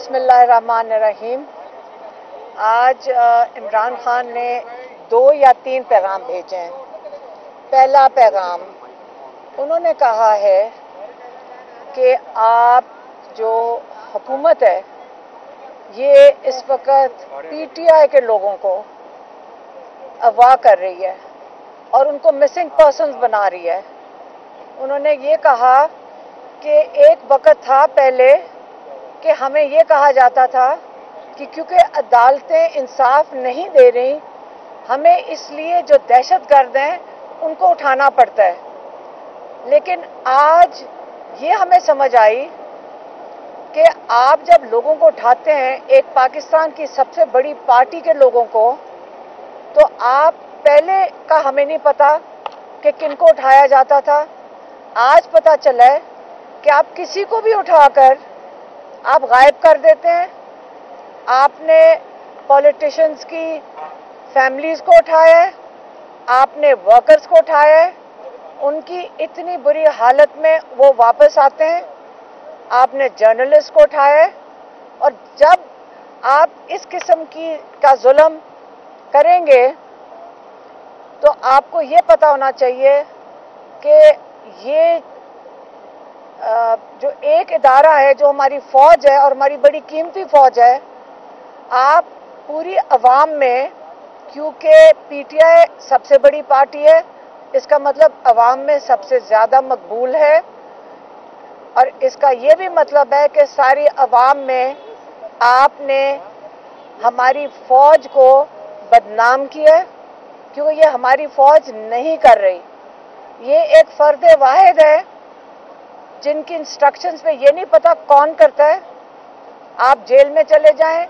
बिस्मिल्लाहिर्रहमानिर्रहीम। आज इमरान खान ने 2 या 3 पैगाम भेजे हैं। पहला पैगाम उन्होंने कहा है कि आप जो हुकूमत है ये इस वक्त पीटीआई के लोगों को अगवा कर रही है और उनको मिसिंग पर्सन्स बना रही है। उन्होंने ये कहा कि एक वक्त था पहले कि हमें ये कहा जाता था कि क्योंकि अदालतें इंसाफ नहीं दे रही, हमें इसलिए जो दहशतगर्द हैं उनको उठाना पड़ता है। लेकिन आज ये हमें समझ आई कि आप जब लोगों को उठाते हैं, एक पाकिस्तान की सबसे बड़ी पार्टी के लोगों को, तो आप पहले का हमें नहीं पता कि किनको उठाया जाता था। आज पता चला है कि आप किसी को भी उठाकर आप गायब कर देते हैं। आपने पॉलिटिशियंस की फैमिलीज़ को उठाया है, आपने वर्कर्स को उठाया है, उनकी इतनी बुरी हालत में वो वापस आते हैं। आपने जर्नलिस्ट को उठाया है। और जब आप इस किस्म का जुल्म करेंगे तो आपको ये पता होना चाहिए कि ये जो एक इदारा है, जो हमारी फ़ौज है और हमारी बड़ी कीमती फ़ौज है, आप पूरी अवाम में, क्योंकि पीटीआई सबसे बड़ी पार्टी है, इसका मतलब अवाम में सबसे ज़्यादा मकबूल है। और इसका ये भी मतलब है कि सारी अवाम में आपने हमारी फ़ौज को बदनाम किया, क्योंकि ये हमारी फ़ौज नहीं कर रही। ये एक फ़र्द वाहिद है जिनकी इंस्ट्रक्शंस पे ये नहीं पता कौन करता है। आप जेल में चले जाएं,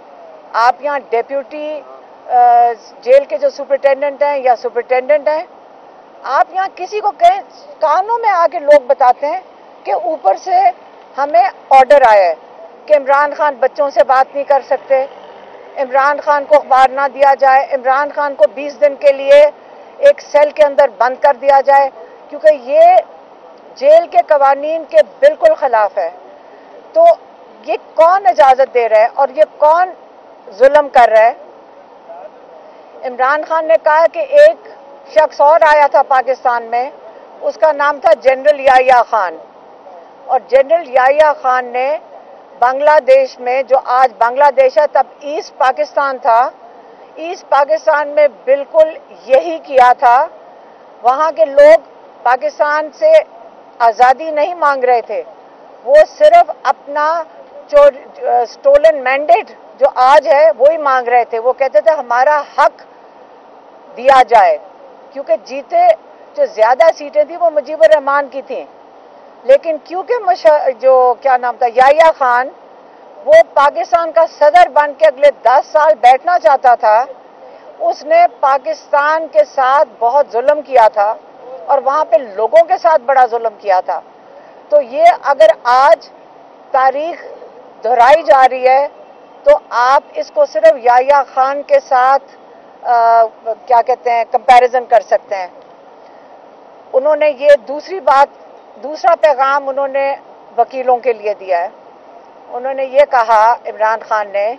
आप यहाँ डेप्यूटी जेल के जो सुपरिटेंडेंट हैं या सुपरिटेंडेंट हैं, आप यहाँ किसी को कहें, कानों में आके लोग बताते हैं कि ऊपर से हमें ऑर्डर आया है कि इमरान खान बच्चों से बात नहीं कर सकते, इमरान खान को अखबार ना दिया जाए, इमरान खान को 20 दिन के लिए एक सेल के अंदर बंद कर दिया जाए, क्योंकि ये जेल के कवानीन के बिल्कुल खिलाफ है। तो ये कौन इजाज़त दे रहा है और ये कौन जुल्म कर रहा है? इमरान खान ने कहा कि एक शख्स और आया था पाकिस्तान में, उसका नाम था जनरल याहिया खान। और जनरल याहिया खान ने बांग्लादेश में, जो आज बांग्लादेश है तब ईस्ट पाकिस्तान था, ईस्ट पाकिस्तान में बिल्कुल यही किया था। वहाँ के लोग पाकिस्तान से आज़ादी नहीं मांग रहे थे, वो सिर्फ अपना स्टोलन मैंडेट जो आज है वो ही मांग रहे थे। वो कहते थे हमारा हक दिया जाए, क्योंकि जीते जो ज़्यादा सीटें थी वो मुजीबुर रहमान की थी। लेकिन क्योंकि जो क्या नाम था, याहिया खान, वो पाकिस्तान का सदर बन के अगले 10 साल बैठना चाहता था, उसने पाकिस्तान के साथ बहुत जुल्म किया था और वहाँ पे लोगों के साथ बड़ा जुल्म किया था। तो ये अगर आज तारीख दोहराई जा रही है तो आप इसको सिर्फ याहिया खान के साथ क्या कहते हैं, कंपैरिजन कर सकते हैं। उन्होंने ये दूसरा पैगाम उन्होंने वकीलों के लिए दिया है। उन्होंने ये कहा, इमरान खान ने,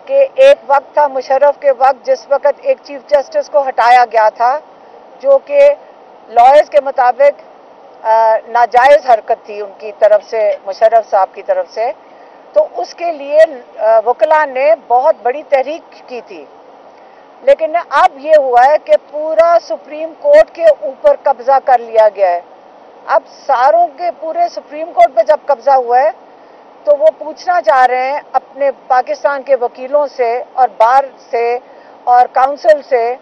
कि एक वक्त था मुशर्रफ के वक्त जिस वक्त एक चीफ जस्टिस को हटाया गया था, जो कि लॉयर्स के मुताबिक नाजायज़ हरकत थी उनकी तरफ से, मुशर्रफ साहब की तरफ से। तो उसके लिए वकला ने बहुत बड़ी तहरीक की थी। लेकिन अब ये हुआ है कि पूरा सुप्रीम कोर्ट के ऊपर कब्जा कर लिया गया है। अब सारों के पूरे सुप्रीम कोर्ट पे जब कब्जा हुआ है तो वो पूछना चाह रहे हैं अपने पाकिस्तान के वकीलों से और बार से और काउंसिल से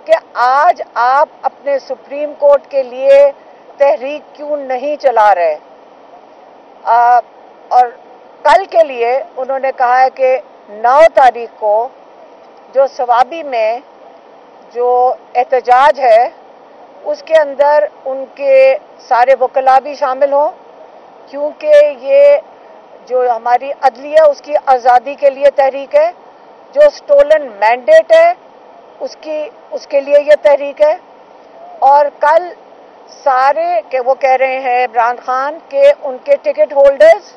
कि आज आप अपने सुप्रीम कोर्ट के लिए तहरीक क्यों नहीं चला रहे। और कल के लिए उन्होंने कहा है कि 9 तारीख को जो सवाबी में जो एहतजाज है उसके अंदर उनके सारे वकला भी शामिल हों, क्योंकि ये जो हमारी अदलिया उसकी आज़ादी के लिए तहरीक है, जो स्टोलन मैंडेट है उसके लिए ये तहरीक है। और कल सारे के वो कह रहे हैं इमरान खान के उनके टिकट होल्डर्स,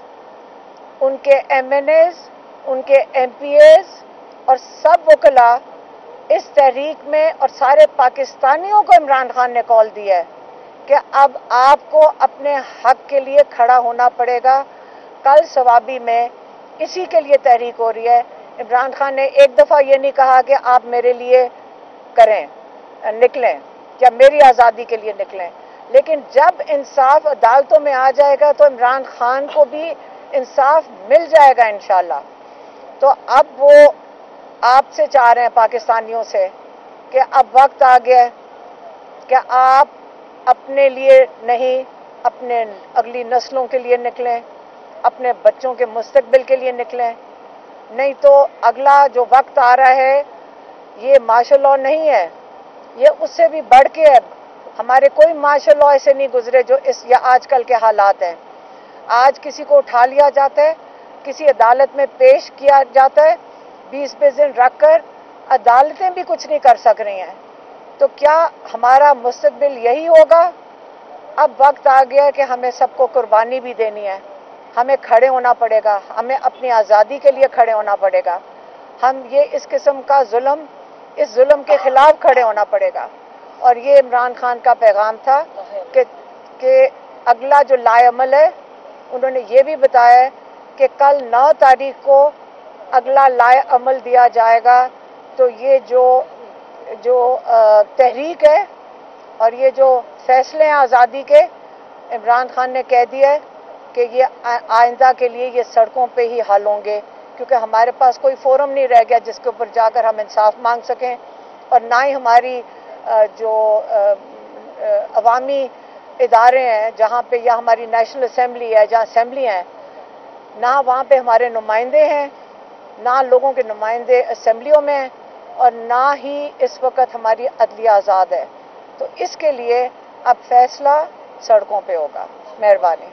उनके MNAs ان کے MPAs اور سب وکلا اس تحریک میں اور سارے پاکستانیوں کو عمران خان نے کال دیا ہے کہ اب آپ کو اپنے حق کے لیے کھڑا ہونا پڑے گا. کل ثوابی میں اسی کے لیے تحریک ہو رہی ہے. عمران خان نے ایک دفعہ یہ نہیں کہا کہ آپ میرے لیے کریں نکلیں یا میری آزادی کے لیے نکلیں، لیکن جب انصاف عدالتوں میں آ جائے گا تو عمران خان کو بھی انصاف مل جائے گا انشاءاللہ. تو اب وہ آپ سے چاہ رہے ہیں پاکستانیوں سے کہ اب وقت آ گیا کہ آپ اپنے لیے نہیں اپنے اگلی نسلوں کے لیے نکلیں، اپنے بچوں کے مستقبل کے لیے نکلیں. نہیں تو اگلا جو وقت آ رہا ہے یہ مارشل لاء نہیں ہے، یہ اس سے بھی بڑھ کے ہے. ہمارے کوئی مارشل لاء ایسے نہیں گزرے جو یا آج کل کے حالات ہیں. آج کسی کو اٹھا لیا جاتا ہے، کسی عدالت میں پیش کیا جاتا ہے، 20 دن رکھ کر عدالتیں بھی کچھ نہیں کر سک رہی ہیں. تو کیا ہمارا مستقبل یہی ہوگا؟ اب وقت آ گیا ہے کہ ہمیں سب کو قربانی بھی دینی ہے. ہمیں کھڑے ہونا پڑے گا، ہمیں اپنی آزادی کے لیے کھڑے ہونا پڑے گا. ہم یہ اس قسم کا ظلم، اس ظلم کے خلاف کھڑے ہونا پڑے گا. اور یہ عمران خان کا پیغام تھا کہ اگلا جو لائے عمل ہے، انہوں نے یہ بھی بتایا ہے کہ کل 9 تاریخ کو اگلا لائے عمل دیا جائے گا. تو یہ جو تحریک ہے اور یہ جو فیصلے ہیں آزادی کے، عمران خان نے کہہ دیا ہے کہ یہ آئندہ کے لیے یہ سڑکوں پہ ہی حل ہوں گے، کیونکہ ہمارے پاس کوئی فورم نہیں رہ گیا جس کے اوپر جا کر ہم انصاف مانگ سکیں. اور نہ ہی ہماری جو عوامی ادارے ہیں جہاں پہ یا ہماری نیشنل اسمبلی ہے جہاں اسمبلی ہیں، نہ وہاں پہ ہمارے نمائندے ہیں، نہ لوگوں کے نمائندے اسمبلیوں میں ہیں، اور نہ ہی اس وقت ہماری عدلیہ آزاد ہے. تو اس کے لیے اب فیصلہ سڑکوں پہ ہوگا. مہربانی.